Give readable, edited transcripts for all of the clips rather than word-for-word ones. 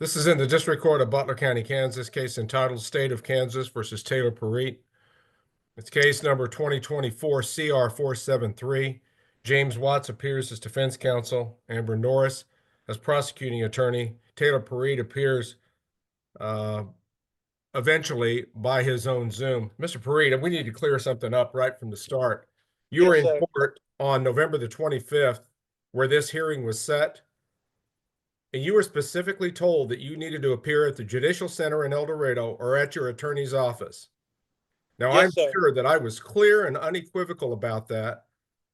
This is in the District Court of Butler County, Kansas, case entitled State of Kansas versus Taylor Pariet. It's case number 2024 CR 473. James Watts appears as defense counsel. Amber Norris as prosecuting attorney. Taylor Pariet appears eventually by his own Zoom. Mr. Pariet, we need to clear something up right from the start. You were in court on November the 25th, where this hearing was set. And you were specifically told that you needed to appear at the Judicial Center in El Dorado or at your attorney's office. Now, I'm sure that I was clear and unequivocal about that.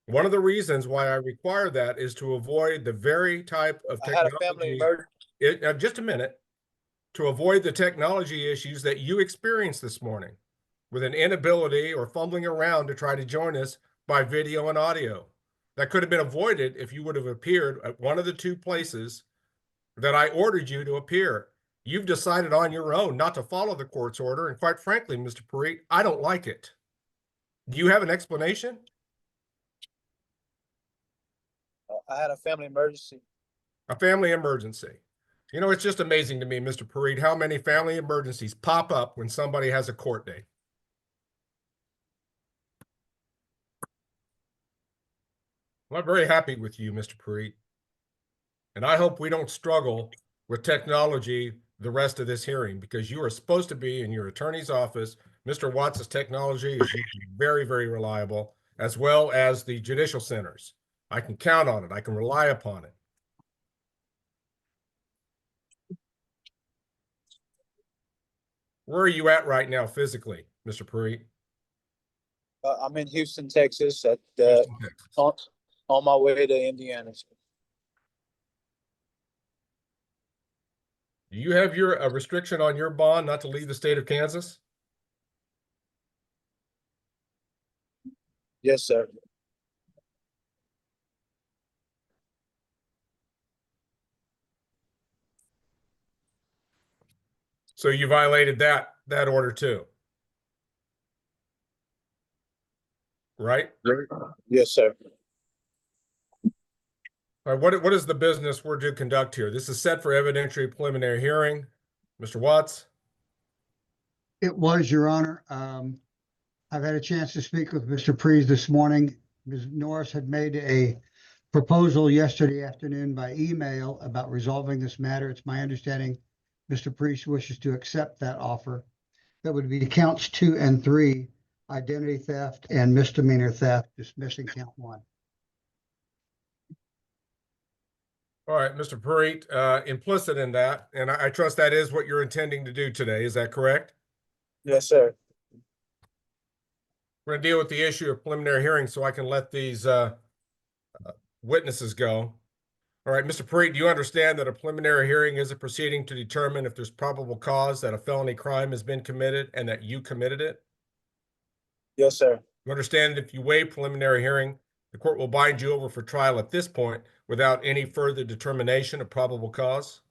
One of the reasons why I require that is to avoid the very type of technology. Just a minute. To avoid the technology issues that you experienced this morning with an inability or fumbling around to try to join us by video and audio. That could have been avoided if you would have appeared at one of the two places that I ordered you to appear. You've decided on your own not to follow the court's order, and quite frankly, Mr. Pariet, I don't like it. Do you have an explanation? I had a family emergency. A family emergency. You know, it's just amazing to me, Mr. Pariet, how many family emergencies pop up when somebody has a court date. Well, I'm very happy with you, Mr. Pariet. And I hope we don't struggle with technology the rest of this hearing, because you are supposed to be in your attorney's office. Mr. Watts' technology is very, very reliable, as well as the judicial centers. I can count on it. I can rely upon it. Where are you at right now physically, Mr. Pariet? I'm in Houston, Texas, at on my way to Indiana. Do you have a restriction on your bond not to leave the state of Kansas? Yes, sir. So you violated that order too, right? Yes, sir. All right, what is the business we're to conduct here? This is set for evidentiary preliminary hearing. Mr. Watts? It was, Your Honor. I've had a chance to speak with Mr. Pariet this morning. Ms. Norris had made a proposal yesterday afternoon by email about resolving this matter. It's my understanding Mr. Pariet wishes to accept that offer. That would be counts 2 and 3, identity theft and misdemeanor theft, dismissing count 1. All right, Mr. Pariet, implicit in that, and I trust that is what you're intending to do today. Is that correct? Yes, sir. We're going to deal with the issue of preliminary hearing so I can let these witnesses go. All right, Mr. Pariet, do you understand that a preliminary hearing is a proceeding to determine if there's probable cause that a felony crime has been committed and that you committed it? Yes, sir. You understand that if you waive preliminary hearing, the court will bind you over for trial at this point without any further determination of probable cause?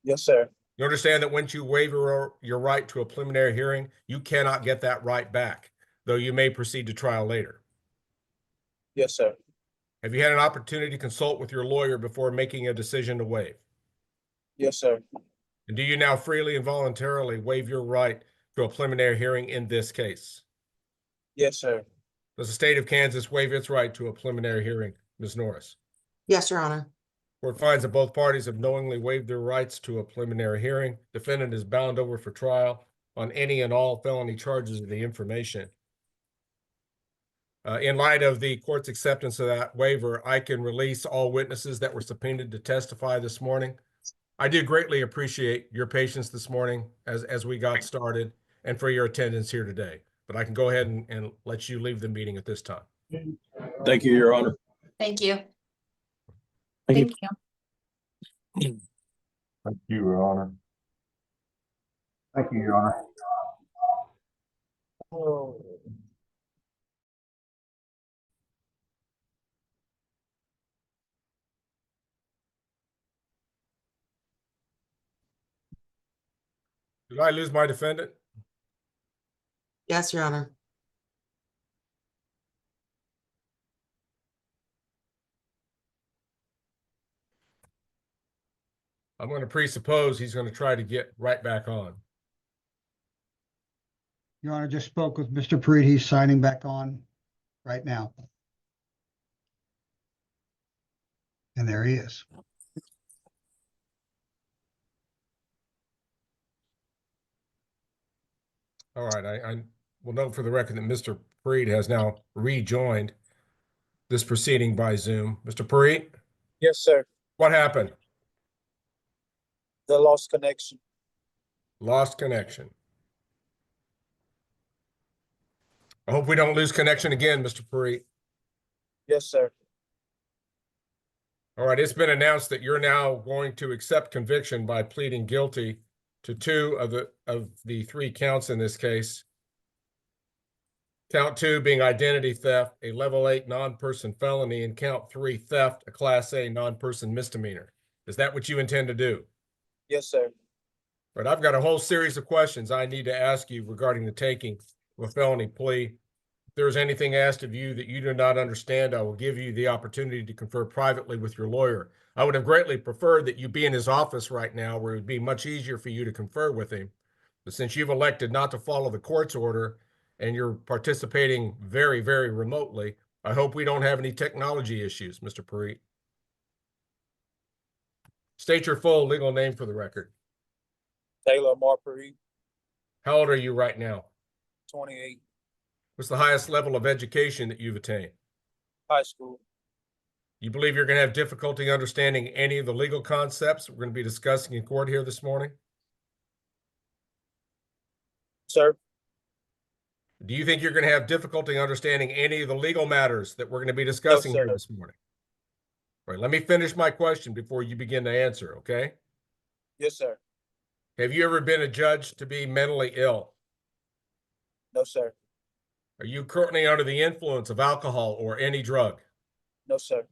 Yes, sir. You understand that once you waive your right to a preliminary hearing, you cannot get that right back, though you may proceed to trial later? Yes, sir. Have you had an opportunity to consult with your lawyer before making a decision to waive? Yes, sir. And do you now freely and voluntarily waive your right to a preliminary hearing in this case? Yes, sir. Does the state of Kansas waive its right to a preliminary hearing, Ms. Norris? Yes, Your Honor. Court finds that both parties have knowingly waived their rights to a preliminary hearing. Defendant is bound over for trial on any and all felony charges of the information. In light of the court's acceptance of that waiver, I can release all witnesses that were subpoenaed to testify this morning. I do greatly appreciate your patience this morning as we got started and for your attendance here today. But I can go ahead and let you leave the meeting at this time. Thank you, Your Honor. Thank you. Thank you. Thank you, Your Honor. Thank you, Your Honor. Oh. Did I lose my defendant? Yes, Your Honor. I'm going to presuppose he's going to try to get right back on. Your Honor, just spoke with Mr. Pariet. He's signing back on right now. And there he is. All right, I will note for the record that Mr. Pariet has now rejoined this proceeding by Zoom. Mr. Pariet, Yes, sir. what happened? The lost connection. Lost connection. I hope we don't lose connection again, Mr. Pariet. Yes, sir. All right, it's been announced that you're now going to accept conviction by pleading guilty to 2 of the 3 counts in this case. Count 2 being identity theft, a level 8 non-person felony, and count 3 theft, a class A non-person misdemeanor. Is that what you intend to do? Yes, sir. But I've got a whole series of questions I need to ask you regarding the taking of a felony plea. If there's anything asked of you that you do not understand, I will give you the opportunity to confer privately with your lawyer. I would have greatly preferred that you be in his office right now, where it would be much easier for you to confer with him. But since you've elected not to follow the court's order and you're participating very, very remotely, I hope we don't have any technology issues, Mr. Pariet. State your full legal name for the record. Taylor Marbury, How old are you right now? 28, What's the highest level of education that you've attained? high school. You believe you're going to have difficulty understanding any of the legal concepts we're going to be discussing in court here this morning? Sir? Do you think you're going to have difficulty understanding any of the legal matters that we're going to be discussing here sir. this morning? All right, let me finish my question before you begin to answer, okay? Yes, sir. Have you ever been adjudged to be mentally ill? No, sir. Are you currently under the influence of alcohol or any drug? No, sir.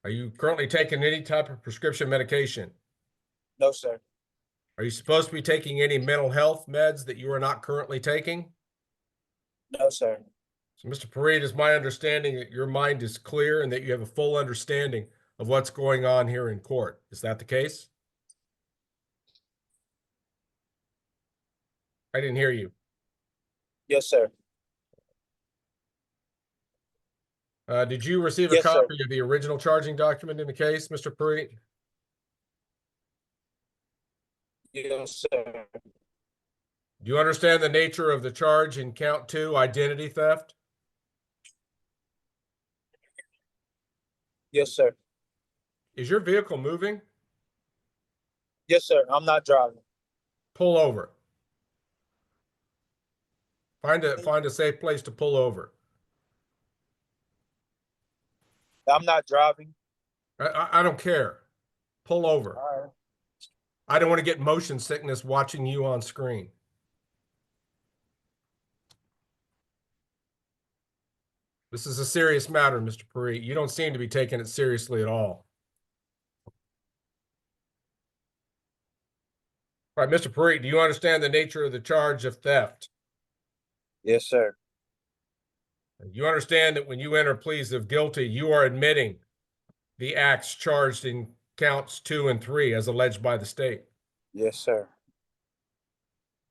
Are you currently taking any type of prescription medication? No, sir. Are you supposed to be taking any mental health meds that you are not currently taking? No, sir. So, Mr. Pariet, it's my understanding that your mind is clear and that you have a full understanding of what's going on here in court. Is that the case? I didn't hear you. Yes, sir. Did you receive a Yes, sir. copy of the original charging document in the case, Mr. Pariet? Yes, sir. Do you understand the nature of the charge in count 2, identity theft? Yes, sir. Is your vehicle moving? Yes, sir. I'm not driving. Pull over. Find a safe place to pull over. I'm not driving. I don't care. Pull over. All right. I don't want to get motion sickness watching you on screen. This is a serious matter, Mr. Pariet. You don't seem to be taking it seriously at all. All right, Mr. Pariet, do you understand the nature of the charge of theft? Yes, sir. You understand that when you enter pleas of guilty, you are admitting the acts charged in counts 2 and 3 as alleged by the state. Yes, sir.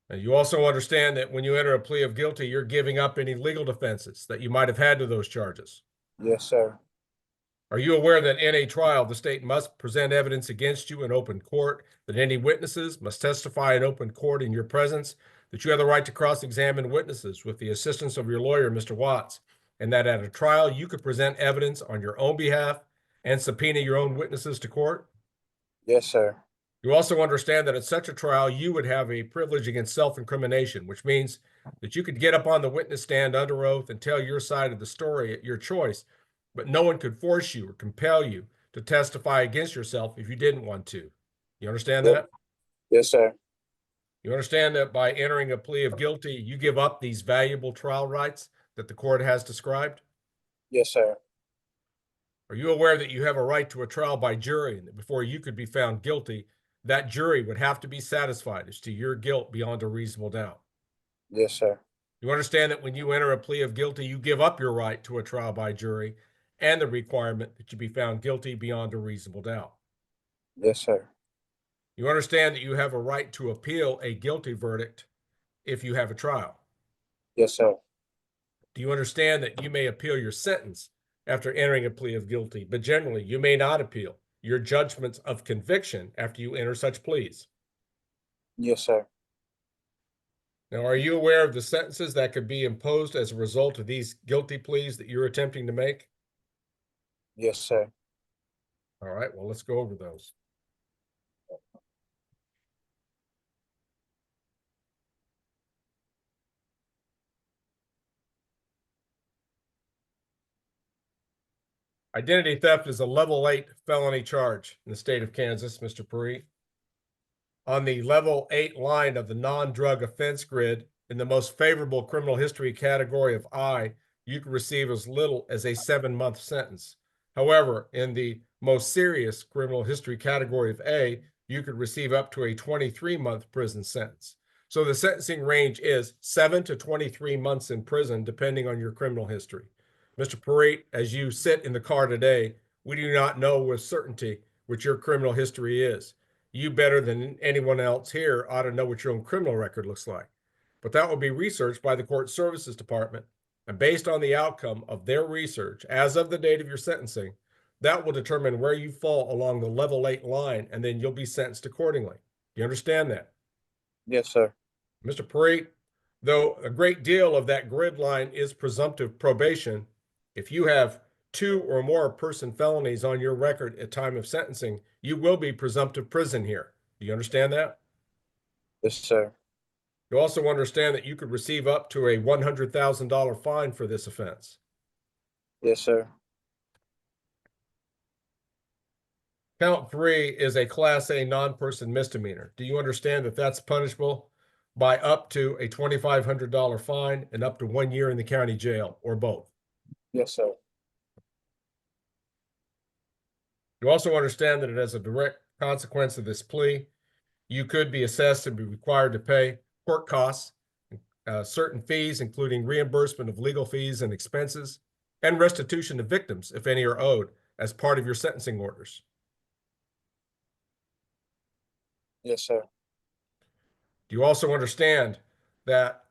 And you also understand that when you enter a plea of guilty, you're giving up any legal defenses that you might have had to those charges. Yes, sir. Are you aware that in a trial, the state must present evidence against you in open court, that any witnesses must testify in open court in your presence, that you have the right to cross-examine witnesses with the assistance of your lawyer, Mr. Watts, and that at a trial, you could present evidence on your own behalf and subpoena your own witnesses to court? Yes, sir. You also understand that at such a trial, you would have a privilege against self-incrimination, which means that you could get up on the witness stand under oath and tell your side of the story at your choice, but no one could force you or compel you to testify against yourself if you didn't want to. You understand that? Yes, sir. You understand that by entering a plea of guilty, you give up these valuable trial rights that the court has described? Yes, sir. Are you aware that you have a right to a trial by jury, and that before you could be found guilty, that jury would have to be satisfied as to your guilt beyond a reasonable doubt? Yes, sir. You understand that when you enter a plea of guilty, you give up your right to a trial by jury and the requirement that you be found guilty beyond a reasonable doubt? Yes, sir. You understand that you have a right to appeal a guilty verdict if you have a trial. Yes, sir. Do you understand that you may appeal your sentence after entering a plea of guilty, but generally you may not appeal your judgments of conviction after you enter such pleas? Yes, sir. Now, are you aware of the sentences that could be imposed as a result of these guilty pleas that you're attempting to make? Yes, sir. All right, well, let's go over those. Identity theft is a level 8 felony charge in the state of Kansas, Mr. Pariet. On the level 8 line of the non-drug offense grid, in the most favorable criminal history category of I, you can receive as little as a 7-month sentence. However, in the most serious criminal history category of A, you could receive up to a 23-month prison sentence. So the sentencing range is 7 to 23 months in prison, depending on your criminal history. Mr. Pariet, as you sit in the car today, we do not know with certainty what your criminal history is. You, better than anyone else here, ought to know what your own criminal record looks like. But that will be researched by the Court Services Department. And based on the outcome of their research, as of the date of your sentencing, that will determine where you fall along the level 8 line, and then you'll be sentenced accordingly. Do you understand that? Yes, sir. Mr. Pariet, though a great deal of that grid line is presumptive probation, if you have 2 or more person felonies on your record at time of sentencing, you will be presumptive prison here. Do you understand that? Yes, sir. You also understand that you could receive up to a $100,000 fine for this offense. Yes, sir. Count 3 is a Class A non-person misdemeanor. Do you understand that that's punishable by up to a $2,500 fine and up to 1 year in the county jail, or both? Yes, sir. You also understand that it has a direct consequence of this plea. You could be assessed and be required to pay court costs, certain fees, including reimbursement of legal fees and expenses, and restitution to victims, if any are owed, as part of your sentencing orders. Yes, sir. Do you also understand that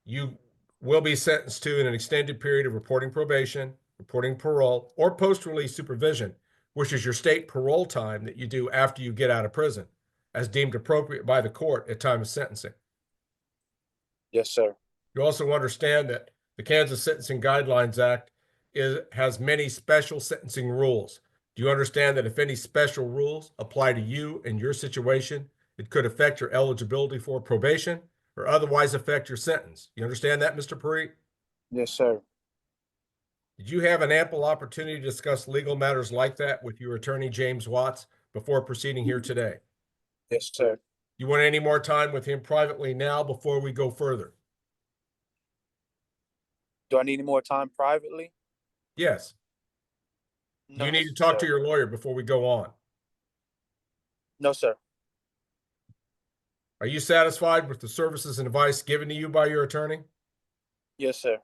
you will be sentenced to an extended period of reporting probation, reporting parole, or post-release supervision, which is your state parole time that you do after you get out of prison, as deemed appropriate by the court at time of sentencing? Yes, sir. You also understand that the Kansas Sentencing Guidelines Act has many special sentencing rules. Do you understand that if any special rules apply to you and your situation, it could affect your eligibility for probation or otherwise affect your sentence? You understand that, Mr. Pariet? Yes, sir. Did you have an ample opportunity to discuss legal matters like that with your attorney, James Watts, before proceeding here today? Yes, sir. You want any more time with him privately now before we go further? Do I need any more time privately? Yes. No, You need to talk to sir. your lawyer before we go on. No, sir. Are you satisfied with the services and advice given to you by your attorney? Yes, sir.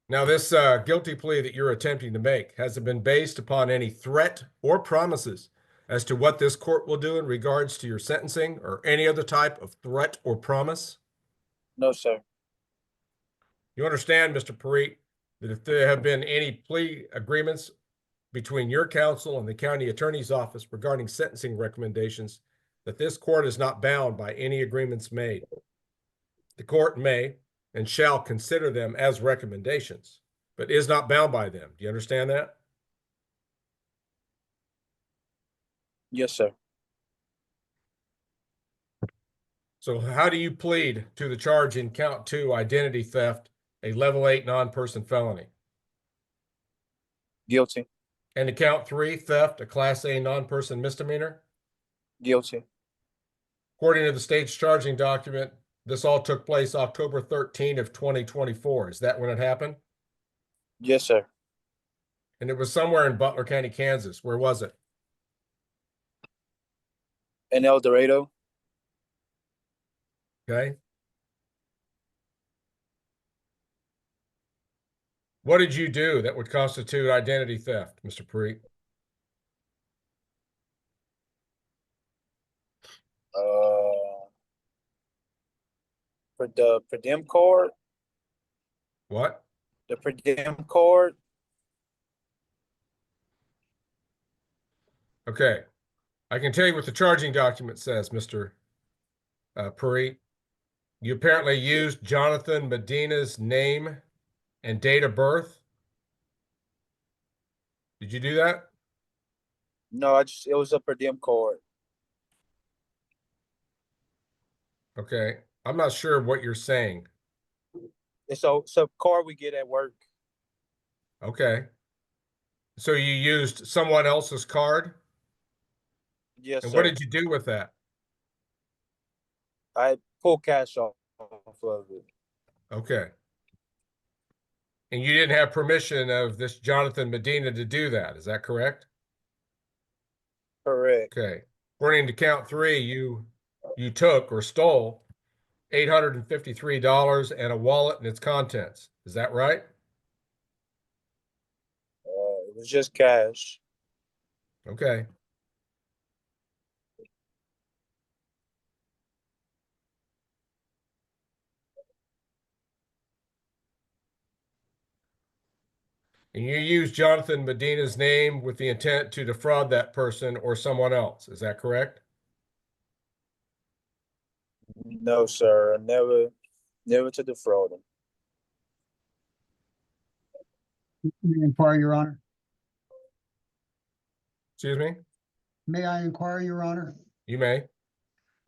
Now, this guilty plea that you're attempting to make, has it been based upon any threat or promises as to what this court will do in regards to your sentencing or any other type of threat or promise? No, sir. You understand, Mr. Pariet, that if there have been any plea agreements between your counsel and the county attorney's office regarding sentencing recommendations, that this court is not bound by any agreements made. The court may and shall consider them as recommendations, but is not bound by them. Do you understand that? Yes, sir. So how do you plead to the charge in count 2, identity theft, a level 8 non-person felony? Guilty. And to count 3, theft, a class A non-person misdemeanor? Guilty. According to the state's charging document, this all took place October 13 of 2024. Is that when it happened? Yes, sir. And it was somewhere in Butler County, Kansas. Where was it? In El Dorado. Okay. What did you do that would constitute identity theft, Mr. Pariet? For the per diem card, What? the per diem card, Okay. I can tell you what the charging document says, Mr. Puri. You apparently used Jonathan Medina's name and date of birth. Did you do that? no, it was a per diem card. Okay. I'm not sure what you're saying. It's a card we get at work. Okay. So you used someone else's card? Yes, And what sir. did you do with that? I pull cash off of it. Okay. And you didn't have permission of this Jonathan Medina to do that. Is that correct? Correct. Okay. According to count 3, you took or stole $853 and a wallet and its contents. Is that right? It was just cash. Okay. And you used Jonathan Medina's name with the intent to defraud that person or someone else. Is that correct? No, sir. Never to defraud him. May I inquire, Your Honor? Excuse me? May I inquire, Your Honor? You may.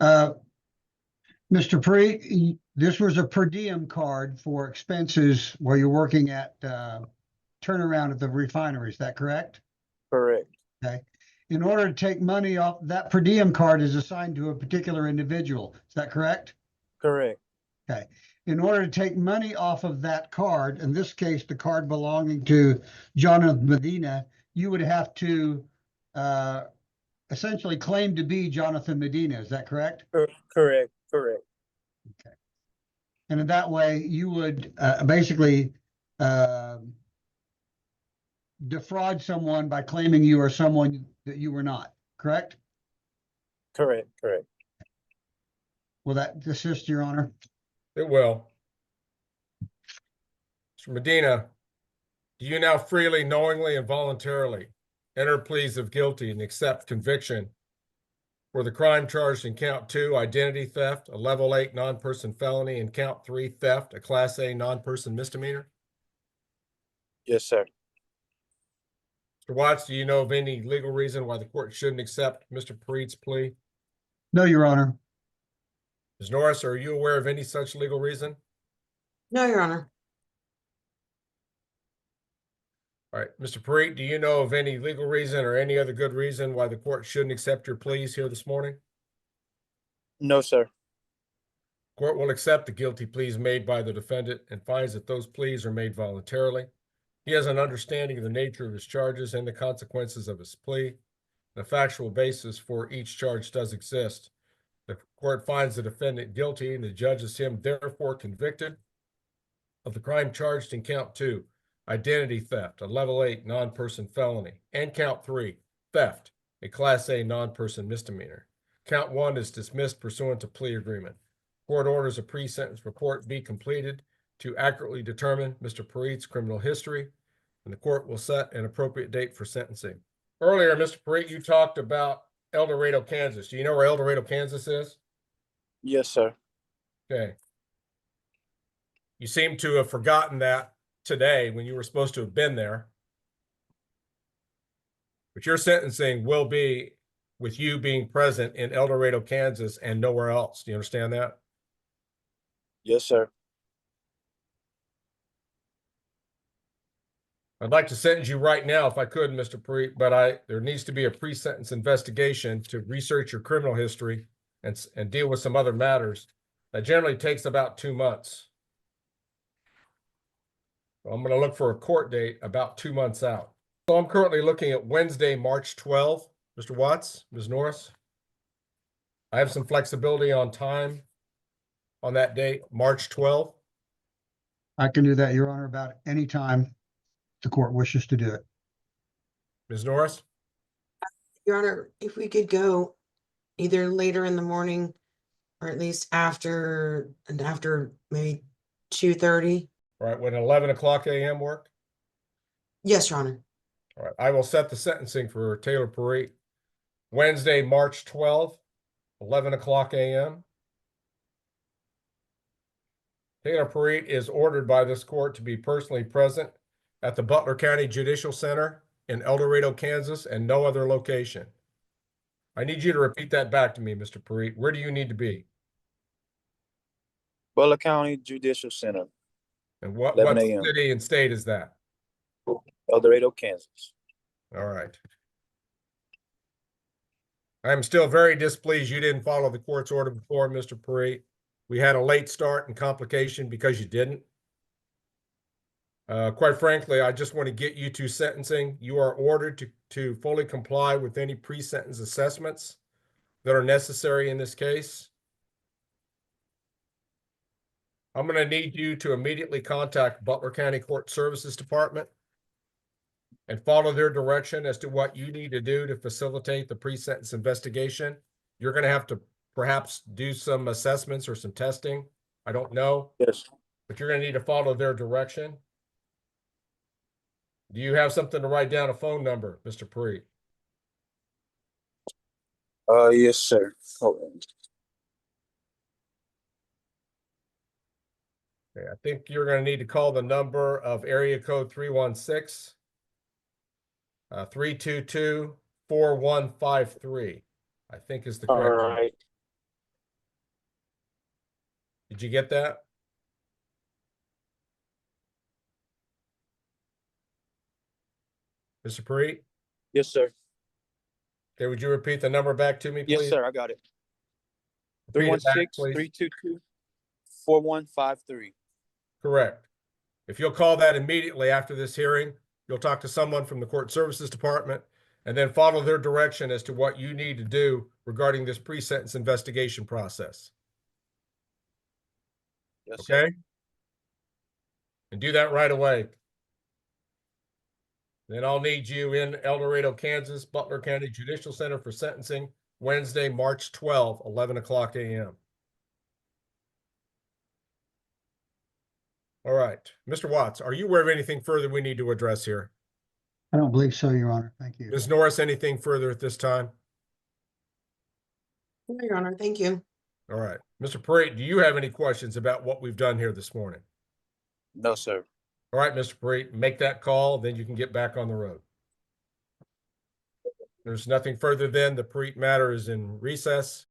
Mr. Pre, this was a per diem card for expenses while you're working at turnaround at the refinery. Is that correct? Correct. Okay. In order to take money off, that per diem card is assigned to a particular individual. Is that correct? Correct. Okay. In order to take money off of that card, in this case, the card belonging to Jonathan Medina, you would have to essentially claim to be Jonathan Medina. Is that correct? Correct. Correct. Okay. And in that way, you would basically defraud someone by claiming you are someone that you were not, correct? Correct. Correct. Will that assist, Your Honor? It will. Mr. Medina, do you now freely, knowingly, and voluntarily enter pleas of guilty and accept conviction for the crime charged in count 2, identity theft, a level 8 non-person felony, and count 3, theft, a class A non-person misdemeanor? Yes, sir. Mr. Watts, do you know of any legal reason why the court shouldn't accept Mr. Pariet's plea? No, Your Honor. Ms. Norris, are you aware of any such legal reason? No, Your Honor. All right, Mr. Pariet, do you know of any legal reason or any other good reason why the court shouldn't accept your pleas here this morning? No, sir. Court will accept the guilty pleas made by the defendant and finds that those pleas are made voluntarily. He has an understanding of the nature of his charges and the consequences of his plea. The factual basis for each charge does exist. The court finds the defendant guilty and adjudges him therefore convicted of the crime charged in count 2, identity theft, a level 8 non-person felony, and count 3, theft, a class A non-person misdemeanor. Count 1 is dismissed pursuant to plea agreement. Court orders a pre-sentence report be completed to accurately determine Mr. Pariet's criminal history, and the court will set an appropriate date for sentencing. Earlier, Mr. Pariet, you talked about El Dorado, Kansas. Do you know where El Dorado, Kansas is? Yes, sir. Okay. You seem to have forgotten that today when you were supposed to have been there. But your sentencing will be with you being present in El Dorado, Kansas, and nowhere else. Do you understand that? Yes, sir. I'd like to sentence you right now if I could, Mr. Pariet, but there needs to be a pre-sentence investigation to research your criminal history and deal with some other matters. That generally takes about 2 months. So I'm going to look for a court date about 2 months out. So I'm currently looking at Wednesday, March 12th. Mr. Watts, Ms. Norris. I have some flexibility on time on that date, March 12th. I can do that, Your Honor, about any time the court wishes to do it. Ms. Norris? Your Honor, if we could go either later in the morning or at least after maybe 2:30. All right, would 11 o'clock a.m. work? Yes, Your Honor. All right, I will set the sentencing for Taylor Pariet Wednesday, March 12th, 11 o'clock a.m. Taylor Pariet is ordered by this court to be personally present at the Butler County Judicial Center in El Dorado, Kansas, and no other location. I need you to repeat that back to me, Mr. Pariet. Where do you need to be? Butler County Judicial Center, And what 11 a.m. city and state is that? El Dorado, Kansas. All right. I'm still very displeased you didn't follow the court's order before, Mr. Pariet. We had a late start and complication because you didn't. Quite frankly, I just want to get you to sentencing. You are ordered to fully comply with any pre-sentence assessments that are necessary in this case. I'm going to need you to immediately contact Butler County Court Services Department and follow their direction as to what you need to do to facilitate the pre-sentence investigation. You're going to have to perhaps do some assessments or some testing. I don't know, Yes. but you're going to need to follow their direction. Do you have something to write down, a phone number, Mr. Pariet? Yes, sir. Hold on. Okay, I think you're going to need to call the number of area code 316 322-4153. I think is the All correct number. right. Did you get that? Mr. Pariet? Yes, sir. Okay, would you repeat the number back to me, please? Yes, sir. I got it. Repeat it back, please. 316-322-4153. Correct. If you'll call that immediately after this hearing, you'll talk to someone from the Court Services Department and then follow their direction as to what you need to do regarding this pre-sentence investigation process. Yes, sir. Okay? And do that right away. Then I'll need you in El Dorado, Kansas, Butler County Judicial Center for sentencing Wednesday, March 12, 11 o'clock a.m. All right. Mr. Watts, are you aware of anything further we need to address here? I don't believe so, Your Honor. Thank you. Ms. Norris, anything further at this time? No, Your Honor. Thank you. All right. Mr. Pariet, do you have any questions about what we've done here this morning? No, sir. All right, Mr. Pariet, make that call, then you can get back on the road. There's nothing further then. The Pariet matter is in recess.